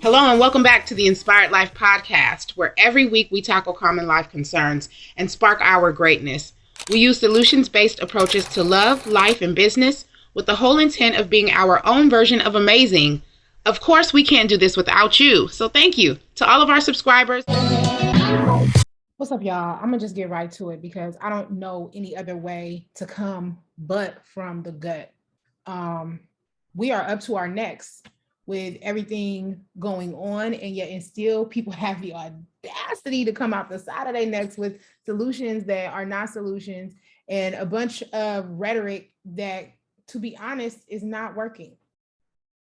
Hello and welcome back to the Inspired Life podcast, where every week we tackle common life concerns and spark our greatness. We use solutions-based approaches to love, life, and business with the whole intent of being our own version of amazing. Of course, we can't do this without you, so thank you to all of our subscribers. What's up, y'all? I'm gonna just get right to it because I don't know any other way to come but from the gut. Um, we are up to our necks with everything going on, and still people have the audacity to come out the side of their necks with solutions that are not solutions and a bunch of rhetoric that, to be honest, is not working.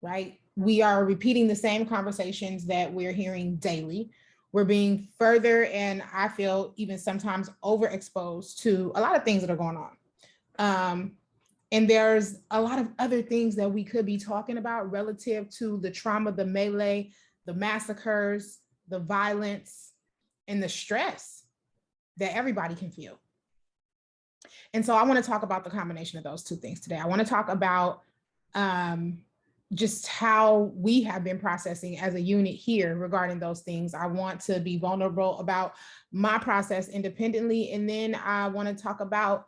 Right? We are repeating the same conversations that we're hearing daily. We're being further, and I feel even sometimes overexposed to a lot of things that are going on. And there's a lot of other things that we could be talking about relative to the trauma, the melee, the massacres, the violence, and the stress that everybody can feel. And so I want to talk about the combination of those two things today. I want to talk about just how we have been processing as a unit here regarding those things. I want to be vulnerable about my process independently. And then I want to talk about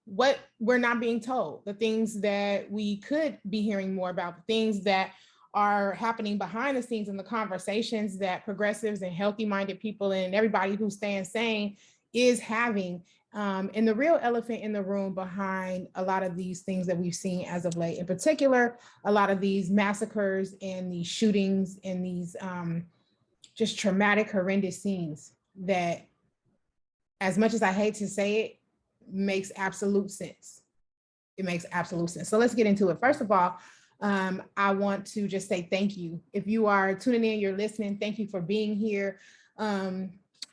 what we're not being told, the things that we could be hearing more about, the things that are happening behind the scenes in the conversations that progressives and healthy minded people and everybody who stands sane is having. And the real elephant in the room behind a lot of these things that we've seen as of late, in particular, a lot of these massacres and these shootings and these just traumatic, horrendous scenes that, as much as I hate to say it, makes absolute sense. It makes absolute sense. So let's get into it. First of all, I want to just say thank you. If you are tuning in, you're listening, thank you for being here.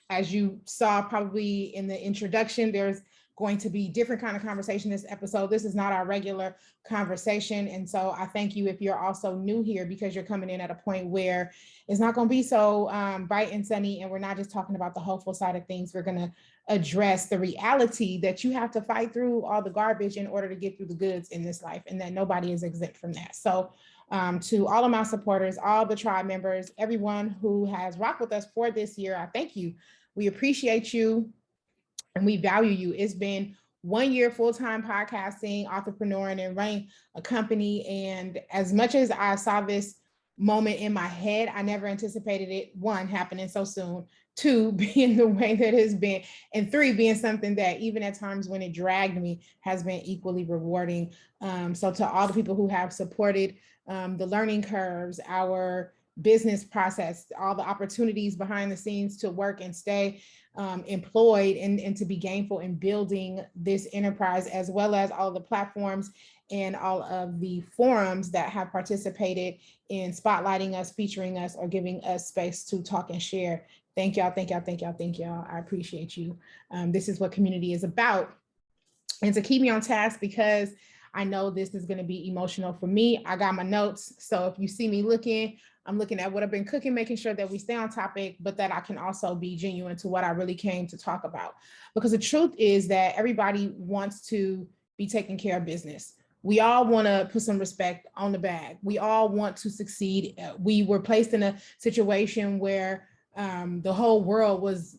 As you saw probably in the introduction, there's going to be different kind of conversation this episode. This is not our regular conversation. And so I thank you if you're also new here, because you're coming in at a point where it's not going to be so bright and sunny. And we're not just talking about the hopeful side of things. We're going to address the reality that you have to fight through all the garbage in order to get through the goods in this life, and that nobody is exempt from that. So to all of my supporters, all the tribe members, everyone who has rocked with us for this year, I thank you. We appreciate you and we value you. It's been 1 year full-time podcasting, entrepreneur, and running a company. And as much as I saw this moment in my head, I never anticipated it, one, happening so soon, two, being the way that it's been, and three, being something that even at times when it dragged me has been equally rewarding. So to all the people who have supported the learning curves, our business process, all the opportunities behind the scenes to work and stay employed and to be gainful in building this enterprise, as well as all the platforms and all of the forums that have participated in spotlighting us, featuring us, or giving us space to talk and share. Thank y'all, thank y'all, thank y'all, thank y'all. I appreciate you. This is what community is about. And to keep me on task, because I know this is going to be emotional for me, I got my notes. So if you see me looking, I'm looking at what I've been cooking, making sure that we stay on topic, but that I can also be genuine to what I really came to talk about. Because the truth is that everybody wants to be taking care of business. We all want to put some respect on the bag. We all want to succeed. We were placed in a situation where the whole world was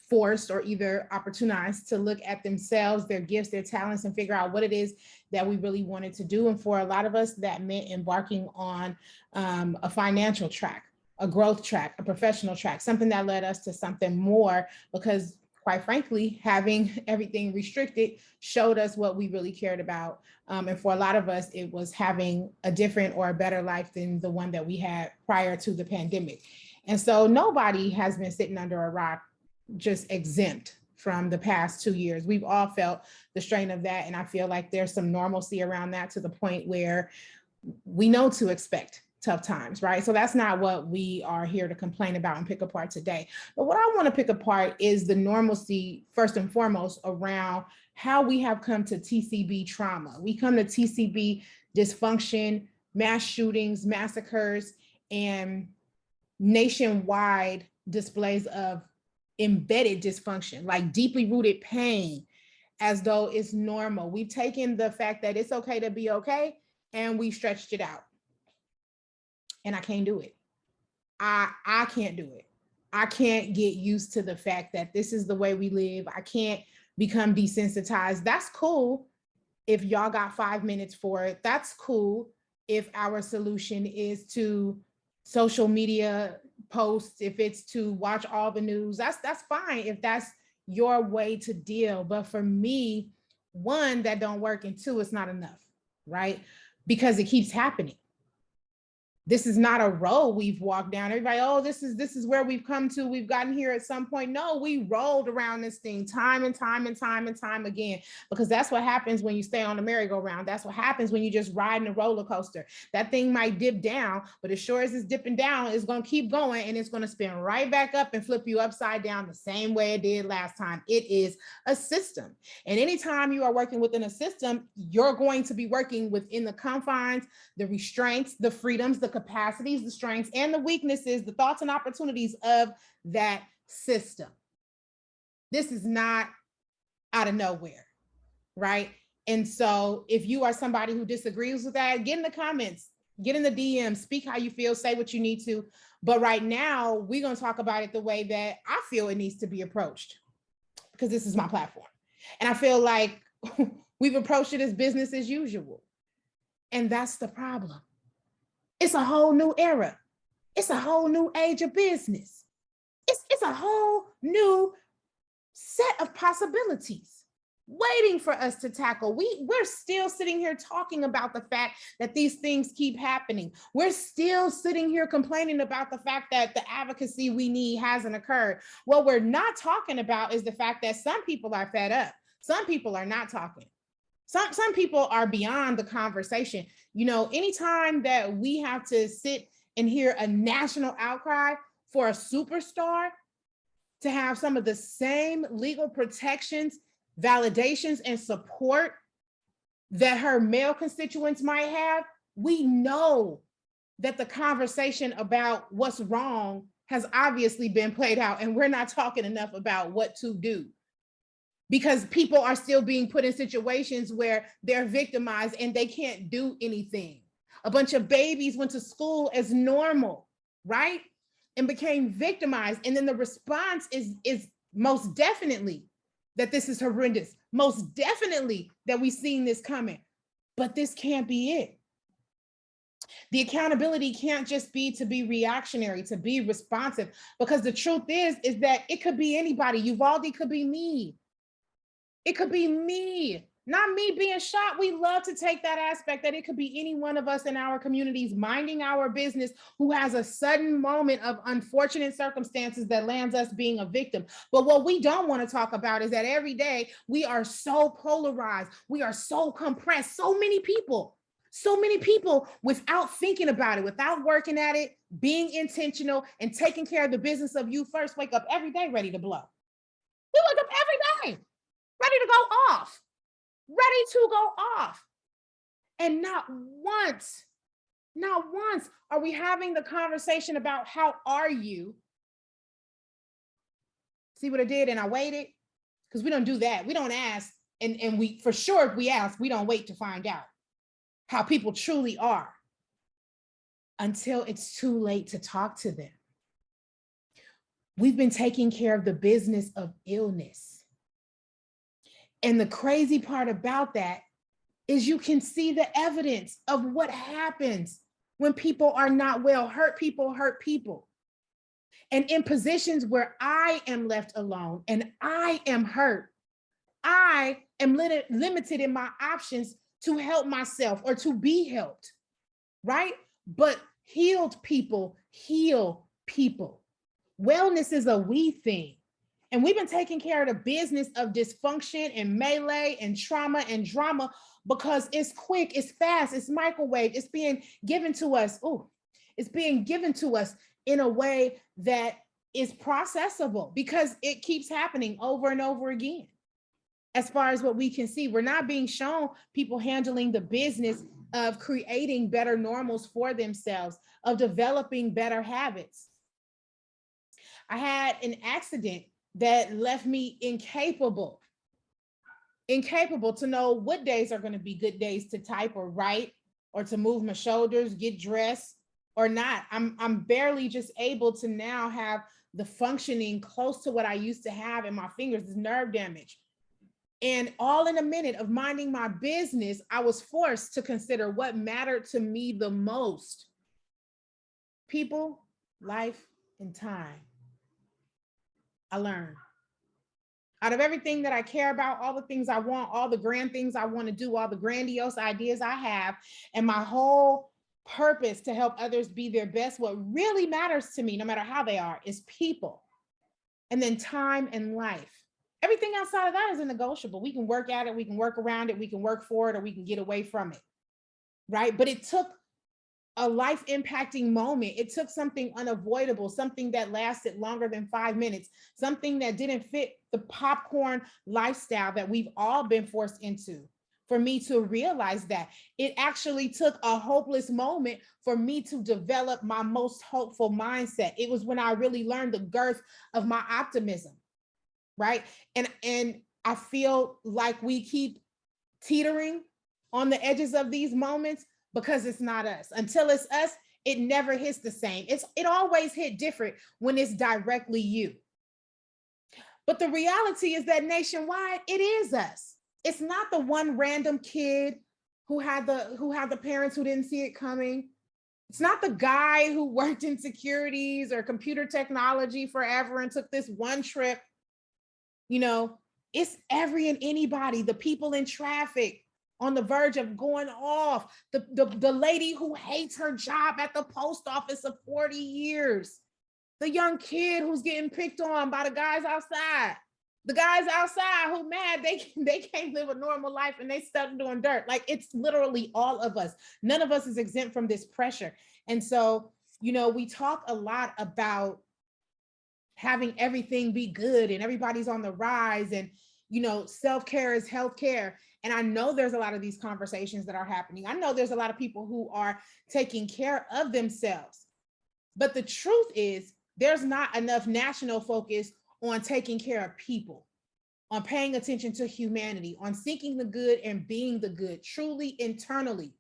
forced or either opportunized to look at themselves, their gifts, their talents, and figure out what it is that we really wanted to do. And for a lot of us, that meant embarking on a financial track, a growth track, a professional track, something that led us to something more, because quite frankly, having everything restricted showed us what we really cared about. And for a lot of us, it was having a different or a better life than the one that we had prior to the pandemic. And so nobody has been sitting under a rock just exempt from the past 2 years. We've all felt the strain of that. And I feel like there's some normalcy around that, to the point where we know to expect tough times, right? So that's not what we are here to complain about and pick apart today. But what I want to pick apart is the normalcy, first and foremost, around how we have come to TCB trauma. We come to TCB dysfunction, mass shootings, massacres, and nationwide displays of embedded dysfunction, like deeply rooted pain, as though it's normal. We've taken the fact that it's okay to be okay and we stretched it out. And I can't do it. I can't do it. I can't get used to the fact that this is the way we live. I can't become desensitized. That's cool if y'all got 5 minutes for it. That's cool if our solution is to social media posts, if it's to watch all the news. That's fine if that's your way to deal. But for me, one, that don't work, and two, it's not enough, right? Because it keeps happening. This is not a road we've walked down. Everybody, oh, this is where we've come to. We've gotten here at some point. No, we rolled around this thing time and time and time and time again, because that's what happens when you stay on the merry-go-round. That's what happens when you just ride in a roller coaster. That thing might dip down, but as sure as it's dipping down, it's going to keep going, and it's going to spin right back up and flip you upside down the same way it did last time. It is a system. And anytime you are working within a system, you're going to be working within the confines, the restraints, the freedoms, the capacities, the strengths, and the weaknesses, the thoughts and opportunities of that system. This is not out of nowhere, right? And so if you are somebody who disagrees with that, get in the comments, get in the DM, speak how you feel, say what you need to. But right now, we're going to talk about it the way that I feel it needs to be approached, because this is my platform. And I feel like we've approached it as business as usual. And that's the problem. It's a whole new era. It's a whole new age of business. It's a whole new set of possibilities waiting for us to tackle. We're still sitting here talking about the fact that these things keep happening. We're still sitting here complaining about the fact that the advocacy we need hasn't occurred. What we're not talking about is the fact that some people are fed up. Some people are not talking. Some people are beyond the conversation. You know, anytime that we have to sit and hear a national outcry for a superstar to have some of the same legal protections, validations, and support that her male constituents might have, we know that the conversation about what's wrong has obviously been played out, and we're not talking enough about what to do, because people are still being put in situations where they're victimized and they can't do anything. A bunch of babies went to school as normal, right? And became victimized. And then the response is most definitely that this is horrendous. Most definitely that we've seen this coming. But this can't be it. The accountability can't just be to be reactionary, to be responsive, because the truth is that it could be anybody. Uvalde could be me. It could be me, not me being shot. We love to take that aspect that it could be any one of us in our communities minding our business who has a sudden moment of unfortunate circumstances that lands us being a victim. But what we don't want to talk about is that every day we are so polarized, we are so compressed, so many people without thinking about it, without working at it, being intentional and taking care of the business of you first, wake up every day ready to blow. We wake up every day ready to go off. And not once are we having the conversation about how are you? See what I did? And I waited, because we don't do that. We don't ask. And we, for sure, if we ask, we don't wait to find out how people truly are until it's too late to talk to them. We've been taking care of the business of illness. And the crazy part about that is you can see the evidence of what happens when people are not well. Hurt people. And in positions where I am left alone and I am hurt, I am limited in my options to help myself or to be helped, right? But healed people heal people. Wellness is a we thing. And we've been taking care of the business of dysfunction and melee and trauma and drama because it's quick, it's fast, it's microwave, it's being given to us. It's being given to us in a way that is processable because it keeps happening over and over again. As far as what we can see, we're not being shown people handling the business of creating better normals for themselves, of developing better habits. I had an accident that left me incapable to know what days are going to be good days to type or write or to move my shoulders, get dressed, or not. I'm barely just able to now have the functioning close to what I used to have in my fingers, this nerve damage. And all in a minute of minding my business, I was forced to consider what mattered to me the most: people, life, and time. I learned, out of everything that I care about, all the things I want, all the grand things I want to do, all the grandiose ideas I have, and my whole purpose to help others be their best, what really matters to me, no matter how they are, is people. And then time and life. Everything outside of that is negotiable. We can work at it, we can work around it, we can work for it, or we can get away from it. Right. But it took a life impacting moment. It took something unavoidable, something that lasted longer than 5 minutes, something that didn't fit the popcorn lifestyle that we've all been forced into, for me to realize that. It actually took a hopeless moment for me to develop my most hopeful mindset. It was when I really learned the girth of my optimism, right? And I feel like we keep teetering on the edges of these moments because it's not us. Until it's us, it never hits the same. It always hit different when it's directly you. But the reality is that nationwide, it is us. It's not the one random kid who had the parents who didn't see it coming. It's not the guy who worked in securities or computer technology forever and took this one trip. You know, it's every and anybody, the people in traffic on the verge of going off, the lady who hates her job at the post office for 40 years, the young kid who's getting picked on by the guys outside, the guys outside who mad they can't live a normal life and they stuck doing dirt. Like, it's literally all of us. None of us is exempt from this pressure. And so, we talk a lot about having everything be good and everybody's on the rise, and self-care is healthcare. And I know there's a lot of these conversations that are happening. I know there's a lot of people who are taking care of themselves. But the truth is, there's not enough national focus on taking care of people, on paying attention to humanity, on seeking the good and being the good truly internally.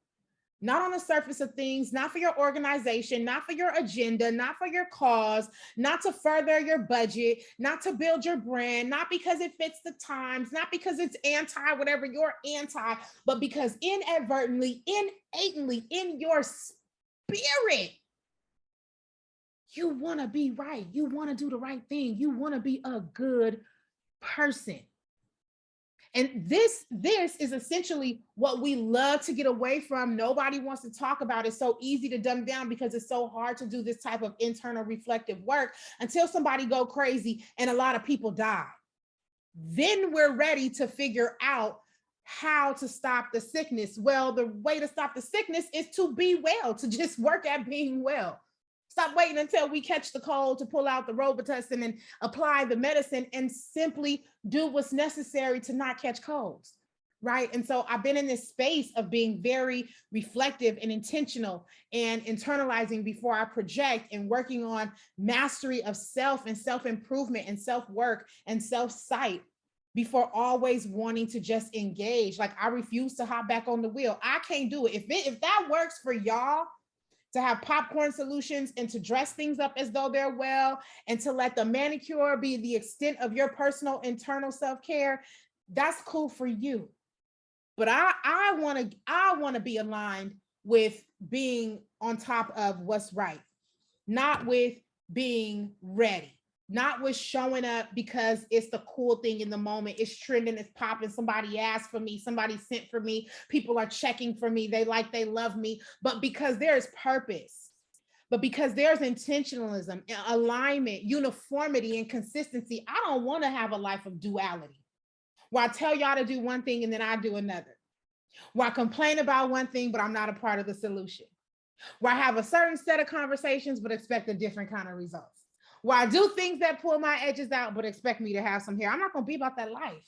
Not on the surface of things, not for your organization, not for your agenda, not for your cause, not to further your budget, not to build your brand, not because it fits the times, not because it's anti whatever you're anti, but because inadvertently, innately, in your spirit, you want to be right. You want to do the right thing. You want to be a good person. And this is essentially what we love to get away from. Nobody wants to talk about. It's so easy to dumb down because it's so hard to do this type of internal reflective work until somebody go crazy and a lot of people die. Then we're ready to figure out how to stop the sickness. Well, the way to stop the sickness is to be well, to just work at being well. Stop waiting until we catch the cold to pull out the Robitussin and apply the medicine, and simply do what's necessary to not catch colds, right? And so I've been in this space of being very reflective and intentional and internalizing before I project, and working on mastery of self and self-improvement and self-work and self-sight before always wanting to just engage. Like, I refuse to hop back on the wheel. I can't do it. If that works for y'all, to have popcorn solutions and to dress things up as though they're well, and to let the manicure be the extent of your personal internal self-care, that's cool for you. But I want to be aligned with being on top of what's right, not with being ready, not with showing up because it's the cool thing in the moment. It's trending, it's popping. Somebody asked for me, somebody sent for me, people are checking for me, they love me. But because there's purpose, but because there's intentionalism, alignment, uniformity, and consistency, I don't want to have a life of duality, where I tell y'all to do one thing and then I do another, where I complain about one thing but I'm not a part of the solution, where I have a certain set of conversations but expect a different kind of results, where I do things that pull my edges out but expect me to have some hair. I'm not going to be about that life.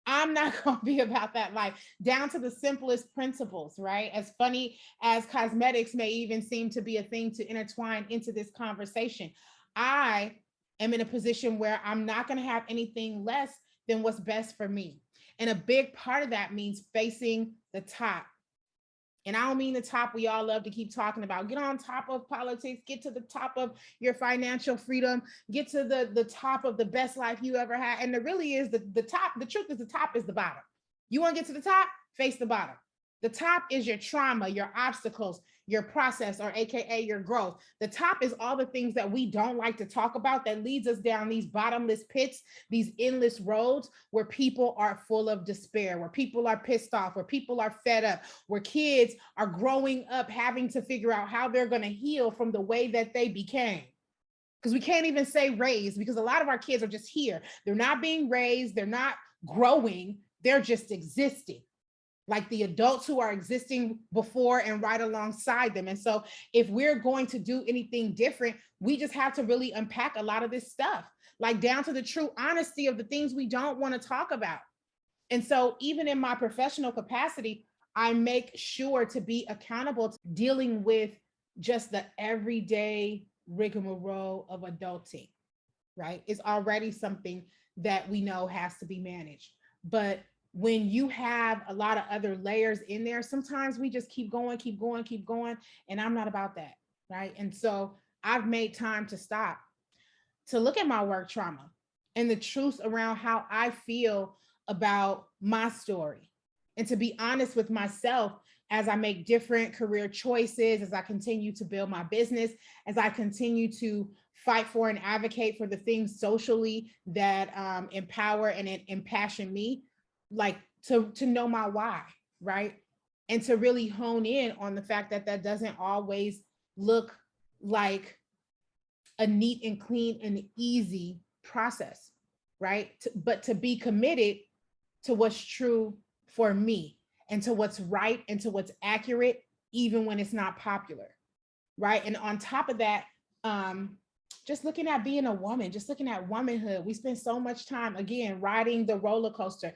I'm not going to be about that life, down to the simplest principles, right? As funny as cosmetics may even seem to be a thing to intertwine into this conversation, I am in a position where I'm not going to have anything less than what's best for me. And a big part of that means facing the top, And I don't mean the top we all love to keep talking about. Get on top of politics, get to the top of your financial freedom, get to the top of the best life you ever had. And there really is the top. The truth is the top is the bottom. You want to get to the top, face the bottom. The top is your trauma, your obstacles, your process, or AKA your growth. The top is all the things that we don't like to talk about that leads us down these bottomless pits, these endless roads where people are full of despair, where people are pissed off, where people are fed up, where kids are growing up having to figure out how they're going to heal from the way that they became. Because we can't even say raised, because a lot of our kids are just here. They're not being raised, they're not growing, they're just existing, like the adults who are existing before and right alongside them. And so if we're going to do anything different, we just have to really unpack a lot of this stuff, like down to the true honesty of the things we don't want to talk about. And so even in my professional capacity, I make sure to be accountable to dealing with just the everyday rigmarole of adulting, right? It's already something that we know has to be managed. But when you have a lot of other layers in there, sometimes we just keep going, keep going, keep going. And I'm not about that, right? And so I've made time to stop, to look at my work trauma and the truth around how I feel about my story, and to be honest with myself as I make different career choices, as I continue to build my business, as I continue to fight for and advocate for the things socially that empower and impassion me, like to know my why, right? And to really hone in on the fact that that doesn't always look like a neat and clean and easy process, right? But to be committed to what's true for me and to what's right and to what's accurate, even when it's not popular, right? And on top of that, just looking at being a woman, just looking at womanhood, we spend so much time, again, riding the roller coaster.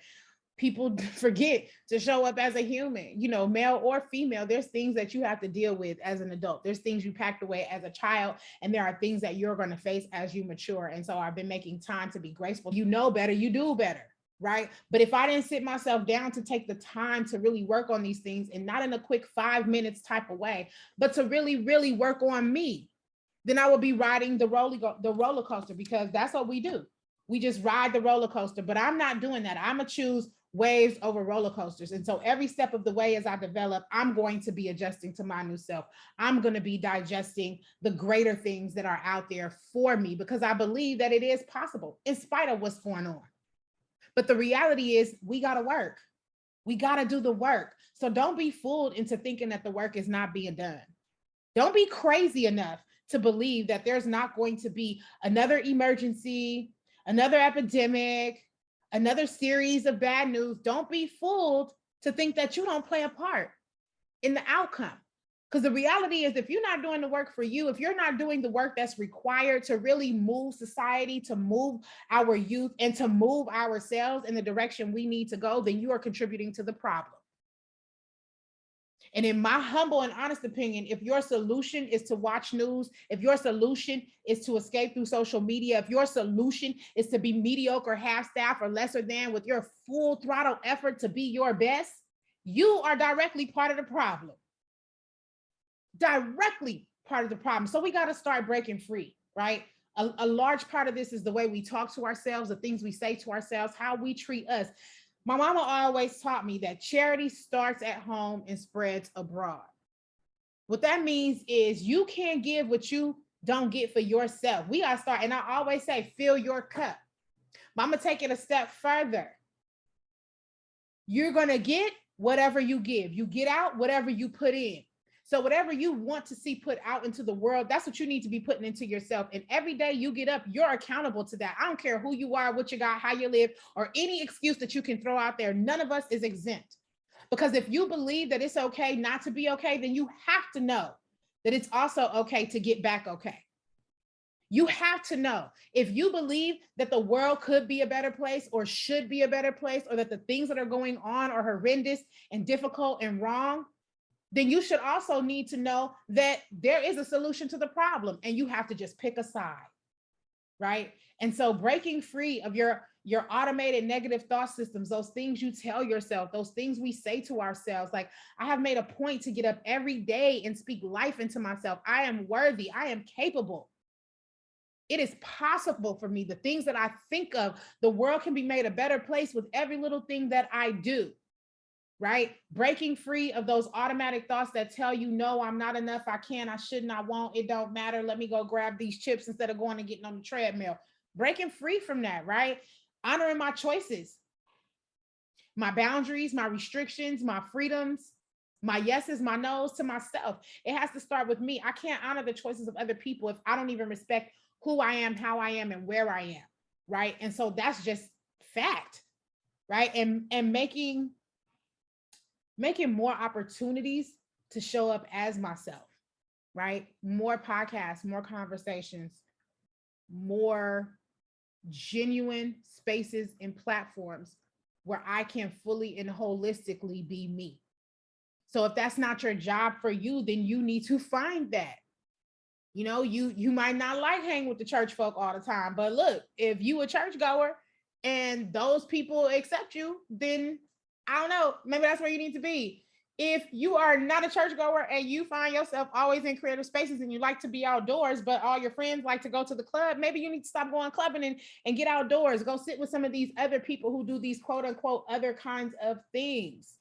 People forget to show up as a human, you know, male or female. There's things that you have to deal with as an adult. There's things you packed away as a child, and there are things that you're going to face as you mature. And so I've been making time to be graceful. You know better, you do better, right? But if I didn't sit myself down to take the time to really work on these things, and not in a quick 5 minutes type of way, but to really, really work on me, then I would be riding the roller coaster, because that's what we do. We just ride the roller coaster, but I'm not doing that. I'm going to choose waves over roller coasters. And so every step of the way as I develop, I'm going to be adjusting to my new self. I'm going to be digesting the greater things that are out there for me, because I believe that it is possible in spite of what's going on. But the reality is we got to work. We got to do the work. So don't be fooled into thinking that the work is not being done. Don't be crazy enough to believe that there's not going to be another emergency, another epidemic, another series of bad news. Don't be fooled to think that you don't play a part in the outcome. Because the reality is, if you're not doing the work for you, if you're not doing the work that's required to really move society, to move our youth, and to move ourselves in the direction we need to go, then you are contributing to the problem. And in my humble and honest opinion, if your solution is to watch news, if your solution is to escape through social media, if your solution is to be mediocre, half-staff, or lesser than with your full throttle effort to be your best, you are directly part of the problem. Directly part of the problem. So we got to start breaking free, right? A large part of this is the way we talk to ourselves, the things we say to ourselves, how we treat us. My mama always taught me that charity starts at home and spreads abroad. What that means is you can't give what you don't get for yourself. We got to start. And I always say, fill your cup. But I'm going to take it a step further. You're going to get whatever you give. You get out whatever you put in. So whatever you want to see put out into the world, that's what you need to be putting into yourself. And every day you get up, you're accountable to that. I don't care who you are, what you got, how you live, or any excuse that you can throw out there. None of us is exempt. Because if you believe that it's okay not to be okay, then you have to know that it's also okay to get back okay. You have to know, if you believe that the world could be a better place or should be a better place, or that the things that are going on are horrendous and difficult and wrong, then you should also need to know that there is a solution to the problem, and you have to just pick a side, right? And so breaking free of your your automated negative thought systems, those things you tell yourself, those things we say to ourselves. Like, I have made a point to get up every day and speak life into myself. I am worthy. I am capable. It is possible for me. The things that I think of, the world can be made a better place with every little thing that I do. Right? Breaking free of those automatic thoughts that tell you, no, I'm not enough. I can't, I shouldn't, I won't, it don't matter. Let me go grab these chips instead of going and getting on the treadmill. Breaking free from that, right? Honoring my choices, my boundaries, my restrictions, my freedoms, my yeses, my nos to myself. It has to start with me. I can't honor the choices of other people if I don't even respect who I am, how I am, and where I am, right? And so that's just fact, right? And making more opportunities to show up as myself, right? More podcasts, more conversations, more genuine spaces and platforms where I can fully and holistically be me. So if that's not your job for you, then you need to find that. You know, you might not like hanging with the church folk all the time, but look, if you a churchgoer and those people accept you, then I don't know, maybe that's where you need to be. If you are not a churchgoer and you find yourself always in creative spaces and you like to be outdoors, but all your friends like to go to the club, maybe you need to stop going clubbing and get outdoors. Go sit with some of these other people who do these quote unquote other kinds of things.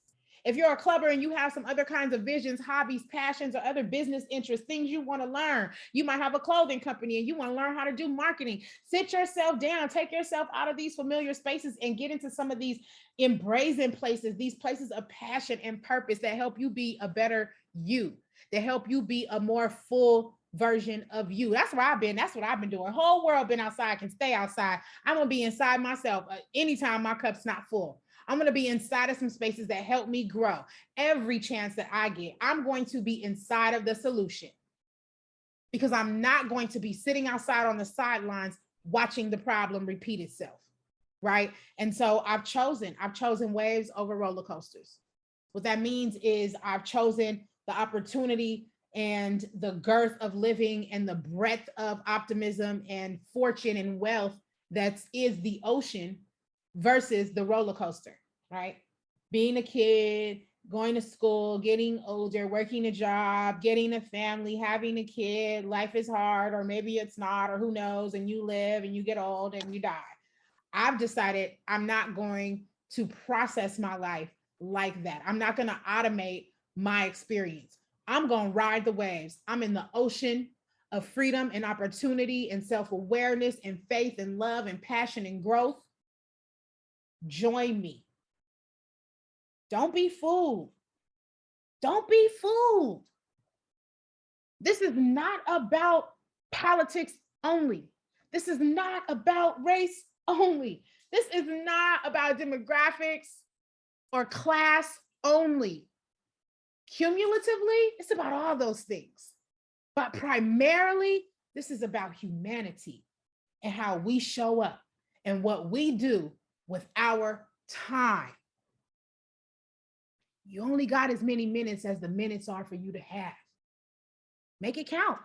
If you're a clubber and you have some other kinds of visions, hobbies, passions, or other business interests, things you want to learn, you might have a clothing company and you want to learn how to do marketing. Sit yourself down, take yourself out of these familiar spaces and get into some of these embracing places, these places of passion and purpose that help you be a better you, that help you be a more full version of you. That's where I've been. That's what I've been doing. Whole world been outside, can stay outside. I'm going to be inside myself anytime my cup's not full. I'm going to be inside of some spaces that help me grow. Every chance that I get, I'm going to be inside of the solution, because I'm not going to be sitting outside on the sidelines watching the problem repeat itself, right? And so I've chosen waves over roller coasters. What that means is I've chosen the opportunity and the girth of living and the breadth of optimism and fortune and wealth that is the ocean versus the roller coaster, right? Being a kid, going to school, getting older, working a job, getting a family, having a kid, life is hard, or maybe it's not, or who knows, and you live and you get old and you die. I've decided I'm not going to process my life like that. I'm not going to automate my experience. I'm going to ride the waves. I'm in the ocean of freedom and opportunity and self-awareness and faith and love and passion and growth. Join me. Don't be fooled. Don't be fooled. This is not about politics only. This is not about race only. This is not about demographics or class only. Cumulatively, it's about all those things. But primarily, this is about humanity and how we show up and what we do with our time. You only got as many minutes as the minutes are for you to have. Make it count.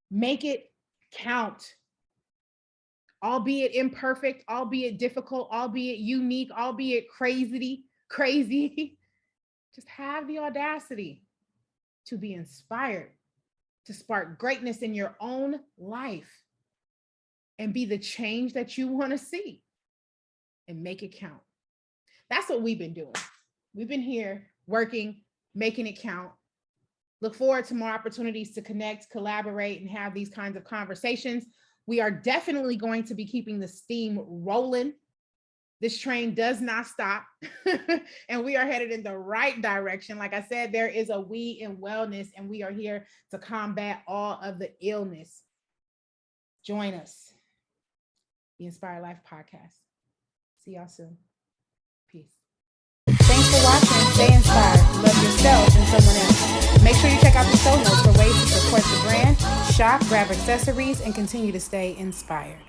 Make it count. Albeit imperfect, albeit difficult, albeit unique, albeit crazy. Just have the audacity to be inspired, to spark greatness in your own life and be the change that you want to see and make it count. That's what we've been doing. We've been here working, making it count. Look forward to more opportunities to connect, collaborate, and have these kinds of conversations. We are definitely going to be keeping the steam rolling. This train does not stop, and we are headed in the right direction. Like I said, there is a we in wellness, and we are here to combat all of the illness. Join us. The Inspired Life Podcast. See y'all soon. Peace. Thanks for watching. Stay inspired. Love yourself and someone else. Make sure you check out the show notes for ways to support the brand, shop, grab accessories, and continue to stay inspired.